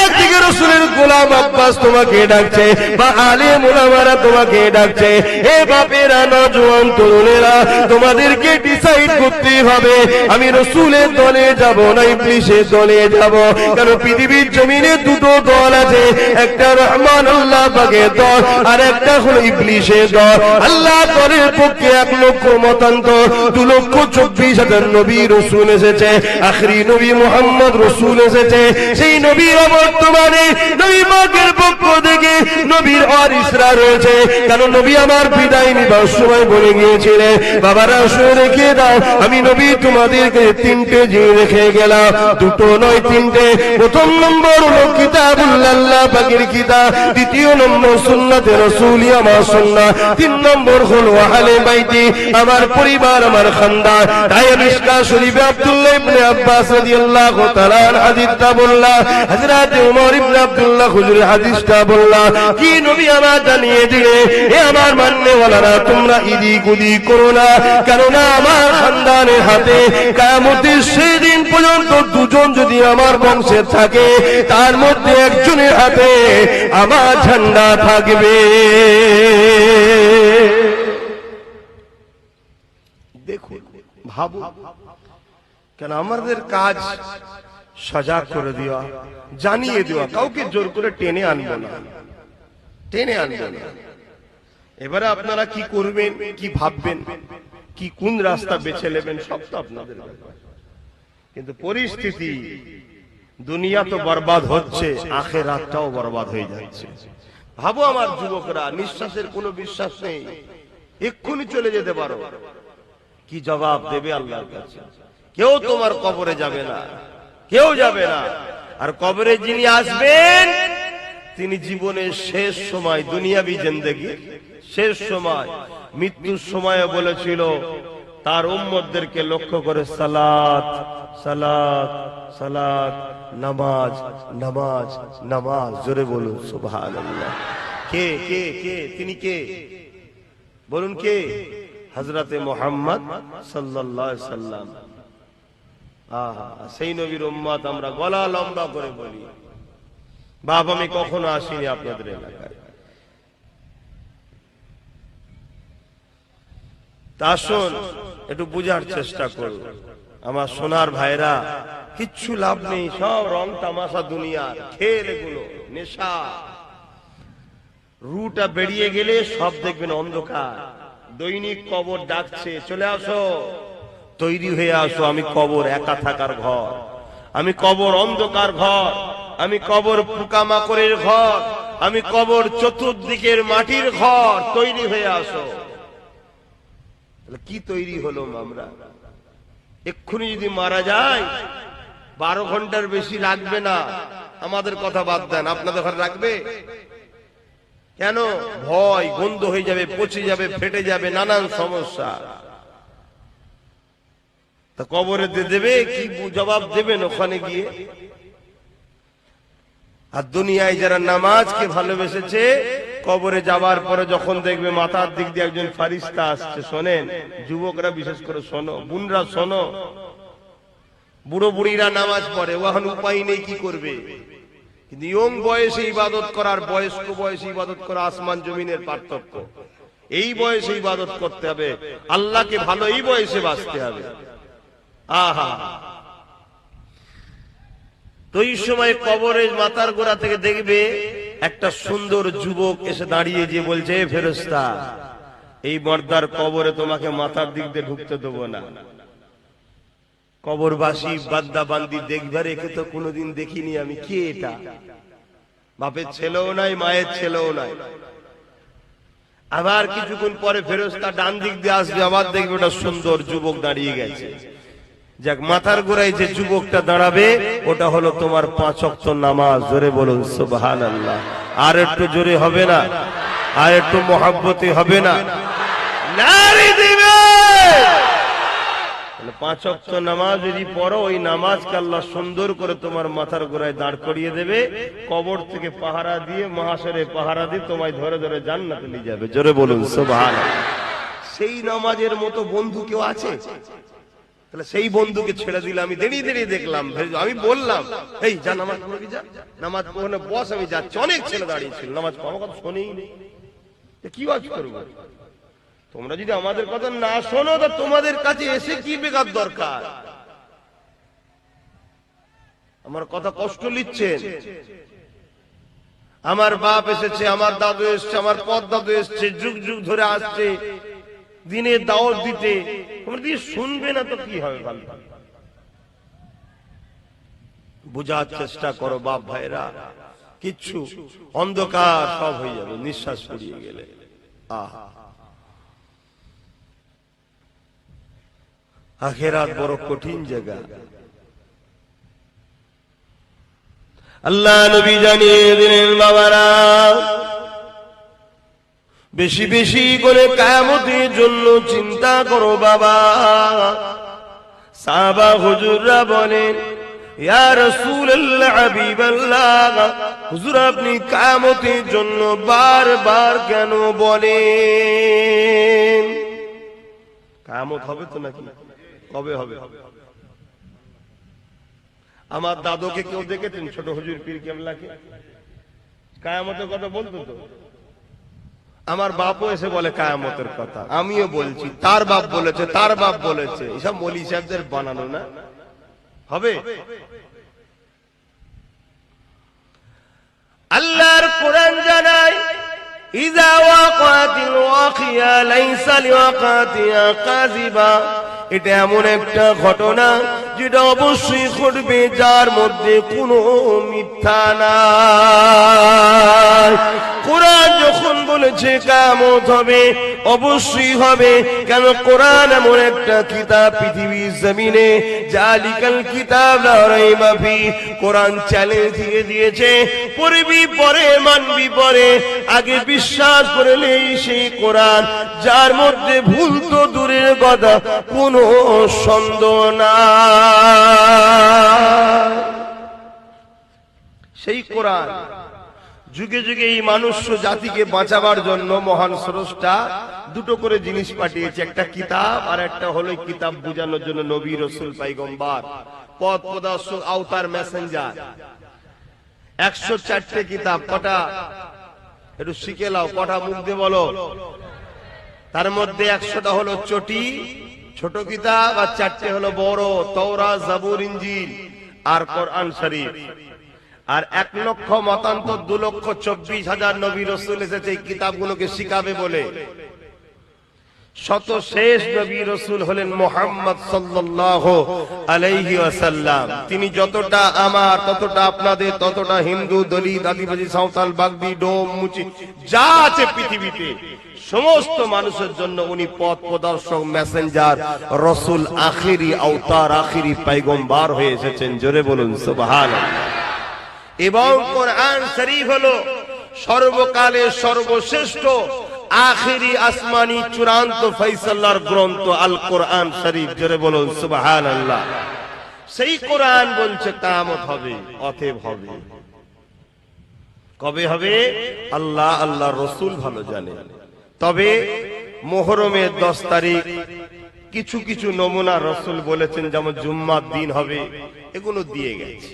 একদিকে রাসূলের গোলাম আব্বাস তোমাকে ডাকছে, বা আলেম উলামারা তোমাকে ডাকছে। এ বাপেরা, নওজোয়ান তরুণেরা, তোমাদেরকে ডিসাইড করতে হবে আমি রাসূলের দলে যাব না ইবলিসের দলে যাব। কারণ পৃথিবীর জমিনে দুটো দল আছে, একটা রহমান আল্লাহ পাকের দল, আর একটা হলো ইবলিসের দল। আল্লাহ দলের পক্ষে 1,00,000 মতান্তর, 2,24,000 নবী রাসূল এসেছে, আখরি নবী মুহাম্মদ রাসূল এসেছে। সেই নবীর বর্তমানে নবী পাকের পক্ষ থেকে নবীর ওয়ারিসরা রয়েছে। কারণ নবী আমার বিদায় নিবার সময় বলে গিয়েছিলেন, বাবারা শুনে রেখে দাও, আমি নবী তোমাদেরকে 3টে জিনিস রেখে গেলাম, 2টো নয় 3টে। প্রথম নম্বর হলো কিতাবুল্লাহ, আল্লাহ পাকের কিতাব। দ্বিতীয় নম্বর সুন্নাতে রাসূলি, আমার সুন্নাহ। 3 নম্বর হলো আহলে বাইতি, আমার পরিবার, আমার খানদান। তাই মিশকাত শরীফে আব্দুল্লাহ ইবনে আব্বাস রাদিয়াল্লাহু তাআলা হাদিসটা বললাম, হযরত ওমর ইবনে আব্দুল্লাহ হুজুর হাদিসটা বললাম, কি নবী আমার জানিয়ে দিলে, এ আমার মাননেওয়ালারা, তোমরা ইদিক উদিক করো না, কেননা আমার খানদানের হাতে কিয়ামতের সেই দিন পর্যন্ত 2জন যদি আমার বংশে থাকে, তার মধ্যে একজনের হাতে আমার ঝান্ডা থাকবে। দেখুন, ভাবুন, কেন আমাদের কাজ সজাগ করে দেওয়া, জানিয়ে দেওয়া, কাউকে জোর করে টেনে আনবো না, টেনে আনবো না। এবারে আপনারা কি করবেন, কি ভাববেন, কি কোন রাস্তা বেছে নেবেন, সব তো আপনাদের ব্যাপার। কিন্তু পরিস্থিতি, দুনিয়া তো বরবাদ হচ্ছে, আখিরাতটাও বরবাদ হয়ে যাচ্ছে। ভাবো আমার যুবকরা, নিঃশ্বাসের কোনো বিশ্বাস নেই, এক্ষুনি চলে যেতে পারো, কি জবাব দেবে আল্লাহর কাছে? কেউ তোমার কবরে যাবে না, কেউ যাবে না। আর কবরে যিনি আসবেন, তিনি জীবনের শেষ সময়, দুনিয়াবি জিন্দেগি শেষ সময়, মৃত্যুর সময় বলেছিল তার উম্মতদেরকে লক্ষ্য করে, সালাত সালাত সালাত, নামাজ নামাজ নামাজ। জোরে বলুন সুবহানাল্লাহ। কে কে কে তিনি? কে বলুন? কে? হযরতে মুহাম্মদ সাল্লাল্লাহু আলাইহি সাল্লাম। সেই নবীর উম্মত আমরা গলা লম্বা করে বলি, বাপ আমি কখনো আসিনি আপনাদের এলাকায়। তা আসুন একটু বুঝার চেষ্টা করুন আমার সোনার ভাইরা, কিচ্ছু লাভ নেই, সব রং তামাশা দুনিয়ার খেল, এগুলো নেশা। রুটা বেরিয়ে গেলে সব দেখবেন অন্ধকার। দৈনিক কবর ডাকছে, চলে আসো, তৈরি হয়ে আসো, আমি কবর একা থাকার ঘর, আমি কবর অন্ধকার ঘর, আমি কবর পোকামাকড়ের ঘর, আমি কবর চতুর্দিকের মাটির ঘর, তৈরি হয়ে আসো। কি তৈরি হলো আমরা? এক্ষুনি যদি মারা যায় 12 ঘন্টার বেশি লাগবে না। আমাদের কথা বাদ দেন, আপনাদের ঘরে রাখবে কেন? ভয়, গন্ধ হয়ে যাবে, পচে যাবে, ফেটে যাবে, নানান সমস্যা। তা কবরে দেবে, কি জবাব দেবেন ওখানে গিয়ে? আর দুনিয়ায় যারা নামাজকে ভালোবেসেছে, কবরে যাবার পরে যখন দেখবে মাথার দিক দিয়ে একজন ফারিস্তা আসছে, শোনেন যুবকরা বিশেষ করে শোনো, বোনরা শোনো, বুড়ো বুড়িরা নামাজ পড়ে, ওখান উপায় নেই, কি করবে? কিন্তু ইয়ং বয়সে ইবাদত করার, বয়স্ক বয়সে ইবাদত করা আসমান জমিনের পার্থক্য। এই বয়সে ইবাদত করতে হবে, আল্লাহকে ভালো এই বয়সে বাঁচতে হবে। আহা, তো এই সময় কবরের মাথার গোড়া থেকে দেখবে একটা সুন্দর যুবক এসে দাঁড়িয়ে যে বলছে, ফেরেশতা, এই মর্দার কবরে তোমাকে মাথার দিক দিয়ে ঢুকতে দেবো না। কবরবাসী বান্দা বান্দি দেখবার, একে তো কোনোদিন দেখিনি আমি, কে এটা? বাপের ছেলেও নাই, মায়ের ছেলেও নাই। আবার কিছুক্ষণ পরে ফেরেশতা ডান দিক দিয়ে আসবে, আবার দেখবে ওটা সুন্দর যুবক দাঁড়িয়ে গেছে। যাক, মাথার গোড়ায় যে যুবকটা দাঁড়াবে ওটা হলো তোমার 5 ওয়াক্ত নামাজ। জোরে বলুন সুবহানাল্লাহ। আর একটু জোরে হবে না? আর একটু মহব্বতে হবে না? নারী দিবে 5 ওয়াক্ত নামাজ যদি পড়ো, ওই নামাজকে আল্লাহ সুন্দর করে তোমার মাথার গোড়ায় দাঁড় করিয়ে দেবে, কবর থেকে পাহারা দিয়ে, মহাশরে পাহারা দিয়ে তোমায় ধরে ধরে জান্নাতে নিয়ে যাবে। জোরে বলুন সুবহানাল্লাহ। সেই নামাজের মতো বন্ধু কেউ আছে? তাহলে সেই বন্ধুকে ছেড়ে দিলে আমি দেরি দেরি দেখলাম, আমি বললাম এই যা নামাজ পড়বি, যা নামাজ পড়ে বস, আমি যাচ্ছি। অনেক ছেলে দাঁড়িয়ে ছিল, নামাজ পড়ার কথা শোনেই নেই, কি ওয়াজ করবো? তোমরা যদি আমাদের কথা না শোনো তো তোমাদের কাছে এসে কি বেকার দরকার? আমার কথা কষ্ট নিচ্ছেন? আমার বাপ এসেছে, আমার দাদু এসছে, আমার পদ দাদু এসছে, যুগ যুগ ধরে আসছে দিনের দাওয়াত দিতে, তোমরা যদি শুনবে না তো কি হবে? ভালো বোঝার চেষ্টা করো বাপ ভাইরা, কিচ্ছু অন্ধকার সব হয়ে যাবে নিঃশ্বাস ফুরিয়ে গেলে। আখিরাত বড় কঠিন জায়গা। আল্লাহ নবী জানিয়ে দিলেন, বাবারা বেশি বেশি করে কিয়ামতের জন্য চিন্তা করো বাবা। সাহাবা হুজুররা বলেন, ইয়া রাসূলুল্লাহ, হাবিবাল্লাহ, হুজুর আপনি কিয়ামতের জন্য বারবার কেন বলেন? কিয়ামত হবে তো নাকি? কবে হবে? আমার দাদুকে কেউ দেখেছেন? ছোট হুজুর পীর কেবলাকে কিয়ামতের কথা বলতো তো? আমার বাপও এসে বলে কিয়ামতের কথা, আমিও বলছি, তার বাপ বলেছে, তার বাপ বলেছে, এসব মৌলভী সাহেবদের বানানো না? হবে? আল্লাহর কোরআন জানায়, ইযা ওয়াকাতিল ওয়াকিয়া লাইসা লিওয়াকাতিহা কাযিবা। এটা এমন একটা ঘটনা যেটা অবশ্যই ঘটবে, যার মধ্যে কোনো মিথ্যা নাই। কোরআন যখন বলেছে কিয়ামত হবে, অবশ্যই হবে। কেন? কোরআন এমন একটা কিতাব পৃথিবীর জমিনে, জালিকাল কিতাব লা রাইবা ফি। কোরআন চ্যালেঞ্জ দিয়ে দিয়েছে, পড়বি পরে, মানবি পরে, আগে বিশ্বাস করলেই সেই কোরআন, যার মধ্যে ভুল তো দূরের কথা, কোনো সন্দেহ নাই। সেই কোরআন যুগে যুগে এই মানুষ জাতিকে বাঁচাবার জন্য মহান স্রষ্টা দুটো করে জিনিস পাঠিয়েছে, একটা কিতাব আর একটা হলো কিতাব বুঝানোর জন্য নবী, রাসূল, পয়গম্বর, পথ প্রদর্শক, আওতার, মেসেঞ্জার। 104টে কিতাব। কটা? একটু শিখে নাও, কটা মুখ দিয়ে বলো। তার মধ্যে 100টা হলো চটি, ছোট কিতাব, আর 4টে হলো বড়, তাওরাত, জাবুর, ইনজিল আর কোরআন শরীফ। আর 1 লক্ষ মতান্তর 2,24,000 নবী রাসূল এসেছে এই কিতাবগুলোকে শিখাবে বলে। শত শেষ নবী রাসূল হলেন মুহাম্মদ সাল্লাল্লাহু আলাইহি ওয়াসাল্লাম। তিনি যতটা আমার, ততটা আপনাদের, ততটা হিন্দু, দলিত, আদিবাসী, সাঁওতাল, বাগদি, ডোম, মুচি যা আছে পৃথিবীতে সমস্ত মানুষের জন্য উনি পথ প্রদর্শক, মেসেঞ্জার, রাসূল, আখিরি আওতার, আখিরি পয়গম্বর হয়ে এসেছেন। জোরে বলুন সুবহানাল্লাহ। এবং কোরআন শরীফ হলো সর্বকালের সর্বশ্রেষ্ঠ আখিরি আসমানি চূড়ান্ত ফয়সালার গ্রন্থ, আল কোরআন শরীফ। জোরে বলুন সুবহানাল্লাহ। সেই কোরআন বলছে কিয়ামত হবে, অতএব হবে। কবে হবে? আল্লাহ, আল্লাহর রাসূল ভালো জানে। তবে মুহররমের 10 তারিখ কিছু কিছু নমুনা রাসূল বলেছেন, যেমন জুম্মার দিন হবে, এগুলো দিয়ে গেছে।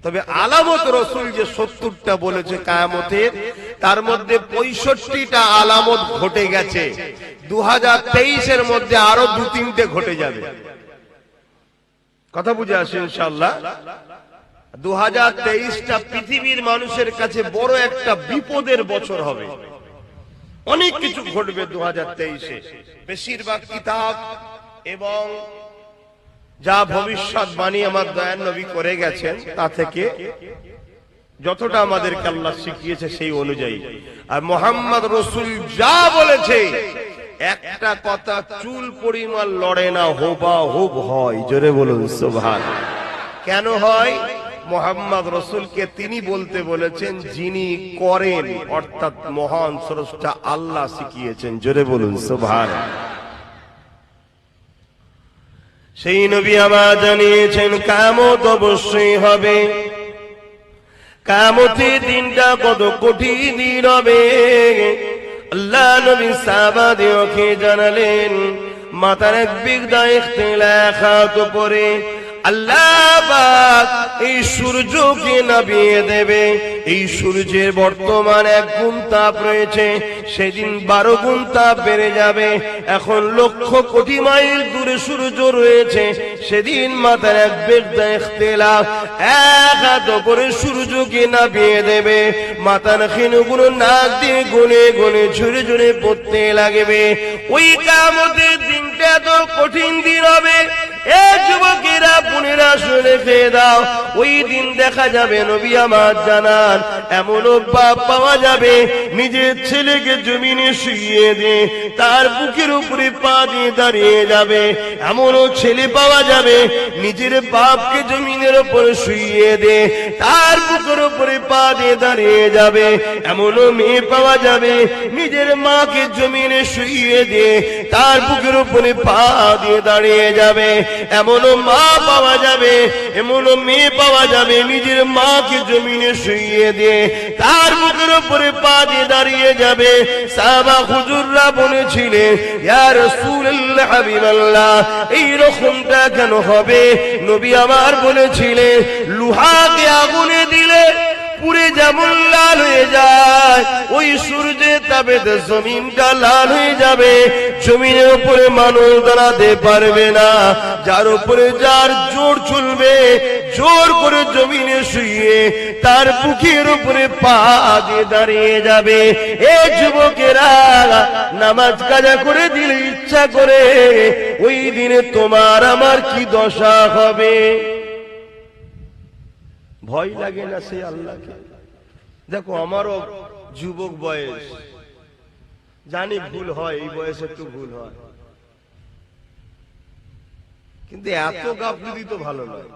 তবে আলামত রাসূল যে 70টা বলেছে কিয়ামতের, তার মধ্যে 65টা আলামত ঘটে গেছে। 2023 মধ্যে আরো 2-3টে ঘটে যাবে। কথা বুঝে আসে ইনশাআল্লাহ। 2023টা পৃথিবীর মানুষের কাছে বড় একটা বিপদের বছর হবে। অনেক কিছু ঘটবে 2023-এ। বেশিরভাগ কিতাব এবং যা ভবিষ্যৎবাণী আমার দয়ার নবী করে গেছেন, তা থেকে যতটা আমাদেরকে আল্লাহ শিখিয়েছে সেই অনুযায়ী। আর মুহাম্মদ রাসূল যা বলেছে, একটা কথা চুল পরিমাণ লড়ে না, হুবহু হয়। জোরে বলুন সুবহানাল্লাহ। কেন হয়? মুহাম্মদ রাসূলকে তিনি বলতে বলেছেন যিনি করেন, অর্থাৎ মহান স্রষ্টা আল্লাহ শিখিয়েছেন। জোরে বলুন সুবহানাল্লাহ। সেই নবী আবার জানিয়েছেন কিয়ামত অবশ্যই হবে। কিয়ামতের দিনটা কত কঠিন দিন হবে। আল্লাহ নবী সাহাবাদেরকে জানালেন, মাথার এক বিগদা ইখতিলাফাত পরে আল্লাহ পাক এই সূর্যকে নামিয়ে দেবে। এই সূর্যের বর্তমান 1 গুণ তাপ রয়েছে, সেদিন 12 গুণ তাপ বেড়ে যাবে। এখন লক্ষ কোটি মাইল দূরে সূর্য রয়েছে, সেদিন মাথার এক বিগদা ইখতিলাফ, এক হাত উপরে সূর্যকে নামিয়ে দেবে। মাথার খিনগুলো নাক দিয়ে গুনে গুনে ঝরে ঝরে পড়তে লাগবে। ওই কিয়ামতের দিনটা তো কঠিন দিন হবে। এ যুবকেরা বোনেরা শুনে খেয়ে দাও, ওই দিন দেখা যাবে নবী আমার জানান এমন বাপ পাওয়া যাবে নিজের ছেলেকে জমিনে শুইয়ে দিয়ে তার বুকের উপরে পা দিয়ে দাঁড়িয়ে যাবে। এমনও ছেলে পাওয়া যাবে নিজের বাপকে জমিনের উপরে শুইয়ে দিয়ে তার বুকের উপরে পা দিয়ে দাঁড়িয়ে যাবে। এমনও মেয়ে পাওয়া যাবে নিজের মাকে জমিনে শুইয়ে দিয়ে তার বুকের উপরে পা দিয়ে দাঁড়িয়ে যাবে। এমনও মা পাওয়া যাবে, এমনও মেয়ে পাওয়া যাবে নিজের মাকে জমিনে শুইয়ে দিয়ে তার বুকের উপরে পা দিয়ে দাঁড়িয়ে যাবে। সাহাবা হুজুররা বলেছিলেন, ইয়া রাসূলুল্লাহ হাবিবাল্লাহ, এই রকমটা কেন হবে? নবী আমার বলেছিলেন, লোহাকে আগুনে দিলে পুরে যেমন লাল হয়ে যায়, ওই সূর্যের তাপে জমিনটা লাল হয়ে যাবে। জমিনের উপরে মানুষ দাঁড়াতে পারবে না, যার উপরে যার জোর চলবে জোর করে জমিনে শুয়ে তার বুকের উপরে পা দিয়ে দাঁড়িয়ে যাবে। এ যুবকেরা, নামাজ কাজা করে দিলে ইচ্ছা করে ওই দিনে তোমার আমার কি দশা হবে? ভয় লাগে না সেই আল্লাহকে? দেখো, আমারও যুবক বয়স, জানি ভুল হয়, এই বয়সে একটু ভুল হয়, কিন্তু এত গাফিলতি তো ভালো নয়।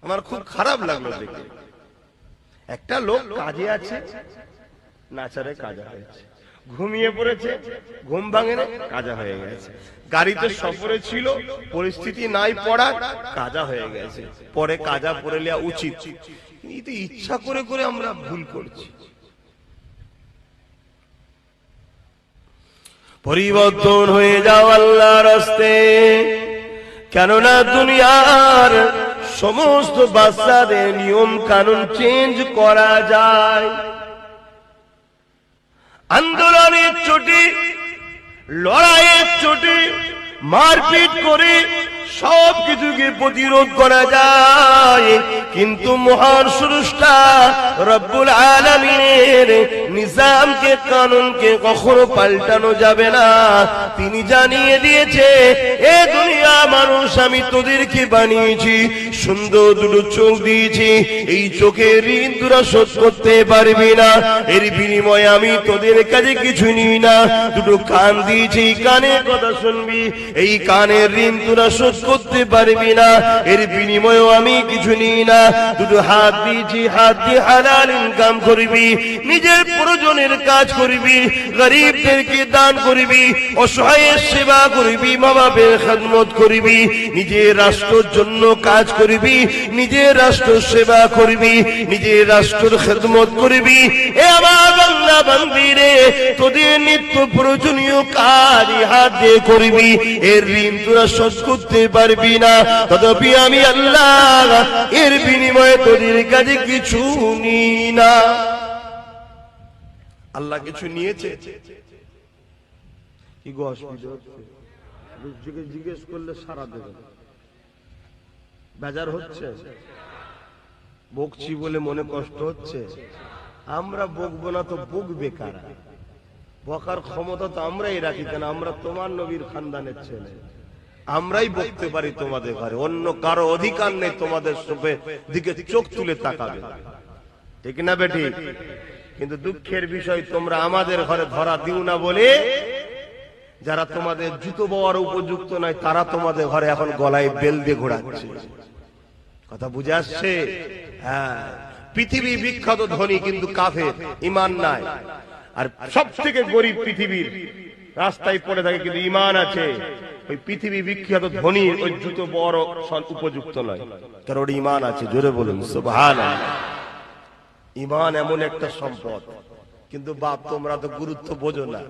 আমার খুব খারাপ লাগলো দেখে। একটা লোক কাজে আছে, নাচারে কাজা হয়েছে, ঘুমিয়ে পড়েছে, ঘুম ভাঙে না, কাজা হয়ে গেছে। গাড়িতে সফরে ছিল, পরিস্থিতি নাই পড়া, কাজা হয়ে গেছে। পরে কাজা পড়ে নেওয়া উচিত, কিন্তু ইচ্ছা করে করে আমরা ভুল করছি। পরিবর্তন হয়ে যাও আল্লাহর রাস্তায়, কেননা দুনিয়ার সমস্ত বাচ্চাদের নিয়ম কানুন চেঞ্জ করা যায়। আন্দোলনের চোটে, লড়াইয়ের চোটে, মারপিট করে সব কিছুকে প্রতিরোধ করা যায়, কিন্তু মহান স্রষ্টা রব্বুল আলামিনের নিজামকে, কানুনকে কখনো পাল্টানো যাবে না। তিনি জানিয়ে দিয়েছে, এ দুনিয়া মানুষ, আমি তোদেরকে বানিয়েছি, সুন্দর দুটো চোখ দিয়েছি, এই চোখের ঋণ তোরা শোধ করতে পারবি না, এর বিনিময়ে আমি তোদের কাছে কিছু নিই না। দুটো কান দিয়েছি, কানের কথা শুনবি, এই কানের ঋণ তোরা শোধ করতে পারবি না, এর বিনিময়েও আমি কিছু নিই না। দুটো হাত দিয়েছি, হাত দিয়ে হালাল ইনকাম করবি, নিজের প্রয়োজনের কাজ করবি, গরিবদেরকে দান করবি, অসহায়ের সেবা করবি, মা বাবার খেদমত করবি, নিজের রাষ্ট্রের জন্য কাজ করবি, নিজের রাষ্ট্র সেবা করবি, নিজের রাষ্ট্রের খেদমত করবি। এ আমার বান্দা বান্দীরে, তোদের নিত্য প্রয়োজনীয় কাজ হাত দিয়ে করবি, এর ঋণ তোরা শোধ করতে পারবি না, তথাপি আমি আল্লাহ এর বিনিময়ে তোদের কাছে কিছু নিই না। আল্লাহ কিছু নিয়েছে? কি গো অসুবিধা হচ্ছে? জিজ্ঞেস করলে সারা দেবে, বেজার হচ্ছে, বকছি বলে মনে কষ্ট হচ্ছে। আমরা বকবো না তো বকবে কারা? বকার ক্ষমতা তো আমরাই রাখি, কেন আমরা তোমার নবীর খানদানের ছেলে, আমরাই বকতে পারি তোমাদের ঘরে, অন্য কারো অধিকার নেই তোমাদের দিকে চোখ তুলে তাকাবে, ঠিক না বেটি? কিন্তু দুঃখের বিষয়, তোমরা আমাদের ঘরে ধরা দিও না বলে যারা তোমাদের জুতো বওয়ার উপযুক্ত নয়, তারা তোমাদের ঘরে এখন গলায় বেল দিয়ে ঘোরাচ্ছে। কথা বুঝে আসছে? হ্যাঁ, পৃথিবী বিখ্যাত ধনী কিন্তু কাফের, ঈমান নাই। আর সব থেকে গরিব পৃথিবীর রাস্তায় পড়ে থাকে, কিন্তু ঈমান আছে। ওই পৃথিবী বিখ্যাত ধনী ওই জুতো বড় উপযুক্ত নয়, কারণ ওর ঈমান আছে। জোরে বলুন সুবহানাল্লাহ। ঈমান এমন একটা সম্পদ, কিন্তু বাপ তোমরা তো গুরুত্ব বোঝো না।